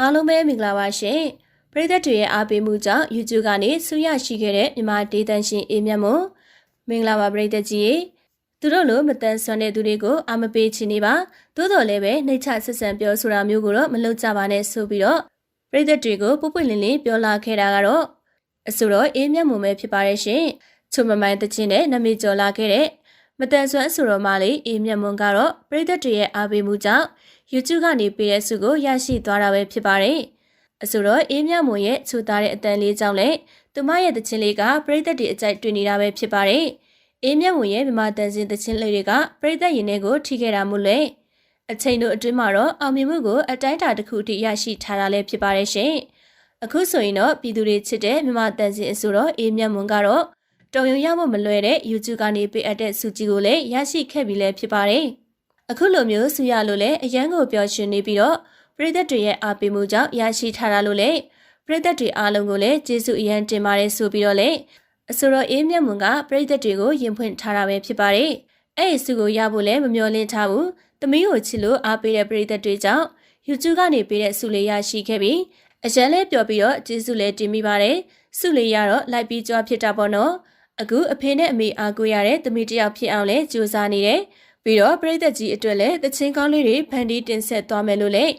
အားလုံးပဲမင်္ဂလာပါရှင်ပရိသတ်တွေရဲ့အားပေးမှုကြောင့် YouTube ကနေဆူရရှိခဲ့တဲ့မြန်မာဒေသရှင်အေးမြတ်မို့မင်္ဂလာပါပရိသတ်ကြီးသူတို့လိုမတန်ဆွမ်းတဲ့သူတွေကိုအားမပေးချင်နေပါသို့တော်လည်းပဲနှိမ့်ချဆက်ဆံပြောဆိုတာမျိုးကိုတော့မလုပ်ကြပါနဲ့ဆိုပြီးတော့ပရိသတ်တွေကိုပုပ်ပွင့်လင်းလင်းပြောလာခဲ့တာကတော့အဆိုတော့အေးမြတ်မို့ပဲဖြစ်ပါတယ်ရှင်ချုံမမိုင်းတချင်းနဲ့နမေကျော်လာခဲ့တဲ့မတန်ဆွမ်းဆိုတော်မလေးအေးမြတ်မွန်ကတော့ပရိသတ်တွေရဲ့အားပေးမှုကြောင့် YouTube ကနေပေးတဲ့ဆုကိုရရှိသွားတာပဲဖြစ်ပါတယ်။အဆိုတော့အေးမြတ်မွန်ရဲ့ချူသားတဲ့အတန်လေးကြောင့်လည်းသူမရဲ့တခြင်းလေးကပရိသတ်တွေအကြိုက်တွေ့နေတာပဲဖြစ်ပါတယ်။အေးမြတ်မွန်ရဲ့မြမတန်စင်တခြင်းလေးတွေကပရိသတ်ရင်ထဲကိုထိခဲ့တာမို့လဲအချိန်တို့အတွင်းမှာတော့အောင်မြင်မှုကိုအတိုင်းအတာတစ်ခုထိရရှိထားတာလည်းဖြစ်ပါတယ်ရှင်။အခုဆိုရင်တော့ပြည်သူတွေချစ်တဲ့မြမတန်စင်အဆိုတော့အေးမြတ်မွန်ကတော့တော်ရုံရဖို့မလွယ်တဲ့ YouTube ကနေပေးအပ်တဲ့ဆုကြီးကိုလည်းရရှိခဲ့ပြီလည်းဖြစ်ပါတယ်။အခုလိုမျိုးဆုရလို့လည်းအရန်ကိုပျော်ရွှင်နေပြီးတော့ပရိသတ်တွေရဲ့အားပေးမှုကြောင့်ရရှိထားတာလို့လည်းပရိသတ်တွေအားလုံးကိုလည်းကျေးဇူးအရန်တင်ပါတယ်ဆိုပြီးတော့လည်းအဆိုတော်အေးမြတ်မွန်ကပရိသတ်တွေကိုယင်ဖွင့်ထားတာပဲဖြစ်ပါတယ်။အဲ့ဒီဆုကိုရဖို့လည်းမမျှော်လင့်ထားဘူး။သမီးကိုချစ်လို့အားပေးတဲ့ပရိသတ်တွေကြောင့် YouTube ကနေပေးတဲ့ဆုလေးရရှိခဲ့ပြီးအရန်လည်းပျော်ပြီးတော့ကျေးဇူးလည်းတင်မိပါတယ်။ဆုလေးရတော့လိုက်ပြီးကြွားဖြစ်တာပေါ့နော်။အခုအဖေနဲ့အမေအားကိုရတဲ့သမီးတစ်ယောက်ဖြစ်အောင်လည်းကြိုးစားနေတယ်။ပြီးတော့ပရိသတ်ကြီးအတွက်လည်းတချင်းကောင်းလေးတွေဖန်တီးတင်ဆက်သွားမယ်လို့လည်း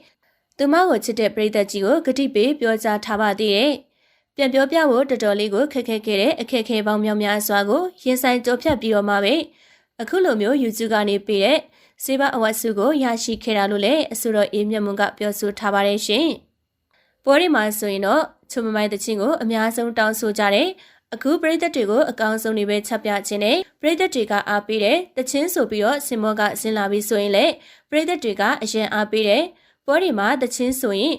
သူမကိုချစ်တဲ့ပရိသတ်ကြီးကိုဂတိပေးပြောကြားထားပါသေးတယ်။ပြန်ပြောပြဖို့တော်တော်လေးကိုခက်ခဲခဲ့တဲ့အခက်အခဲပေါင်းများများစွာကိုရင်ဆိုင်ကြောဖြတ်ပြီးတော့မှပဲအခုလိုမျိုး YouTube ကနေပေးတဲ့စေဘအဝတ်စုကိုရရှိခဲ့တာလို့လည်းအဆိုတော်အေးမြတ်မွန်ကပြောဆိုထားပါတယ်ရှင်။ပွဲဒီမှာဆိုရင်တော့ချုံမမိုင်းတချင်းကိုအများဆုံးတောင်းဆိုကြတဲ့အခုပရိသတ်တွေကိုအကောင်းဆုံးနေပဲချက်ပြခြင်းနဲ့ပရိသတ်တွေကအားပေးတယ်တချင်းဆိုပြီးတော့စင်မောကဆင်းလာပြီးဆိုရင်လည်းပရိသတ်တွေကအရင်အားပေးတယ်ပွဲဒီမှာတချင်းဆိုရင်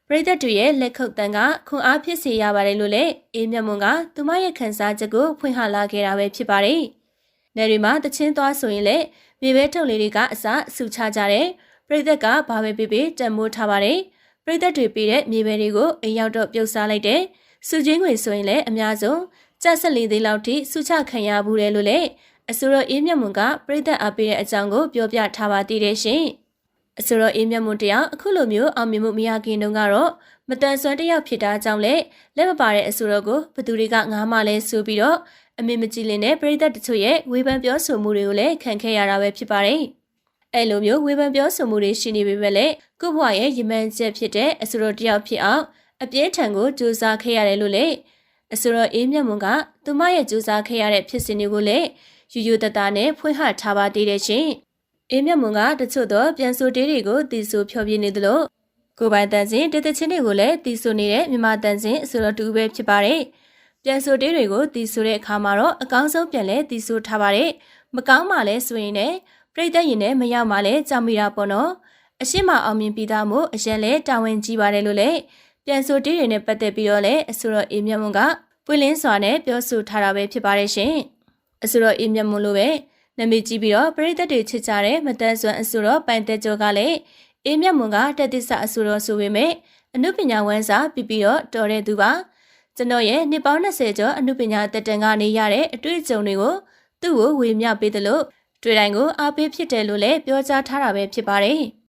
ပရိသတ်တွေရဲ့လက်ခုပ်တန်းကခွန်အားဖြစ်စေရပါတယ်လို့လည်းအေးမြတ်မွန်ကသူမရဲ့ခန်းစားချက်ကိုဖွင့်ဟလာခဲ့တာပဲဖြစ်ပါတယ်။နယ်တွေမှာတချင်းသွားဆိုရင်လည်းမြေပဲထုတ်လေးတွေကအစဆူချကြတယ်ပရိသတ်ကဘာပဲပေးပေးတန်မိုးထားပါတယ်ပရိသတ်တွေပေးတဲ့မြေပဲတွေကိုအိမ်ရောက်တော့ပြုတ်စားလိုက်တယ်စုချင်းငွေဆိုရင်လည်းအများဆုံးကျဆက်လေးသေးလောက်ထိစုချခံရဘူးတယ်လို့လည်းအဆိုတော်အေးမြတ်မွန်ကပရိသတ်အားပေးတဲ့အကြောင်းကိုပြောပြထားပါသေးတယ်ရှင်။အဆိုတော်အေးမြတ်မွန်တယောက်အခုလိုမျိုးအောင်မြင်မှုမရခင်တုန်းကတော့မတန်ဆွမ်းတယောက်ဖြစ်တာကြောင့်လည်းလက်မပါတဲ့အဆိုတော်ကိုဘသူတွေကငားမှလဲဆိုပြီးတော့အမေမကြည်လင်တဲ့ပရိသတ်တချို့ရဲ့ဝေဖန်ပြောဆိုမှုတွေကိုလည်းခံခဲ့ရတာပဲဖြစ်ပါတယ်။အဲလိုမျိုးဝေဖန်ပြောဆိုမှုတွေရှိနေပေမဲ့လည်းကိုယ့်ဘဝရဲ့ရည်မှန်းချက်ဖြစ်တဲ့အဆိုတော်တယောက်ဖြစ်အောင်အပြင်းထန်ကိုကြိုးစားခဲ့ရတယ်လို့လည်းအဆိုတော်အေးမြတ်မွန်ကသူမရဲ့ကြိုးစားခဲ့ရတဲ့ဖြစ်စဉ်တွေကိုလည်းယူယူတတနဲ့ဖွင့်ဟထားပါသေးတယ်ရှင်။အေးမြတ်မွန်ကတချို့သောပြန်ဆိုတေးတွေကိုတီးဆိုဖျော်ပြနေသလိုကိုပိုင်တန်စင်တေးသချင်းတွေကိုလည်းတီးဆိုနေတဲ့မြန်မာတန်စင်အဆိုတော်တူပဲဖြစ်ပါတယ်။ပြန်ဆိုတေးတွေကိုတီးဆိုတဲ့အခါမှာတော့အကောင်းဆုံးပြန်လဲတီးဆိုထားပါတယ်။မကောင်းမှလည်းဆိုရင်လည်းပြိတ္တရင်နဲ့မရောက်မှလည်းကြောက်မိတာပေါ့နော်။အရှိမအောင်မြင်ပြီးသားမို့အရင်လဲတာဝန်ကြီးပါတယ်လို့လည်းပြန်ဆိုတေးတွေနဲ့ပတ်သက်ပြီးတော့လည်းအဆိုတော်အေးမြတ်မွန်ကပွင့်လင်းစွာနဲ့ပြောဆိုထားတာပဲဖြစ်ပါတယ်ရှင်။အဆိုတော်အေးမြတ်မွန်လိုပဲနာမည်ကြီးပြီးတော့ပရိသတ်တွေချစ်ကြတဲ့မတန်ဆွမ်းအဆိုတော်ပိုင်သက်ကျော်ကလည်းအေးမြတ်မွန်ကတက်သစ္စာအဆိုတော်ဆိုပေမဲ့အနုပညာဝန်စာပြီးပြီးတော့တော်တဲ့သူပါ။ကျွန်တော်ရဲ့နှစ်ပေါင်း20ကျော်အနုပညာတက်တန်ကနေရတဲ့အတွေ့အကြုံတွေကိုသူ့ကိုဝေမျှပေးသလိုတွေ့တိုင်းကိုအားပေးဖြစ်တယ်လို့လည်းပြောကြားထားတာပဲဖြစ်ပါတယ်။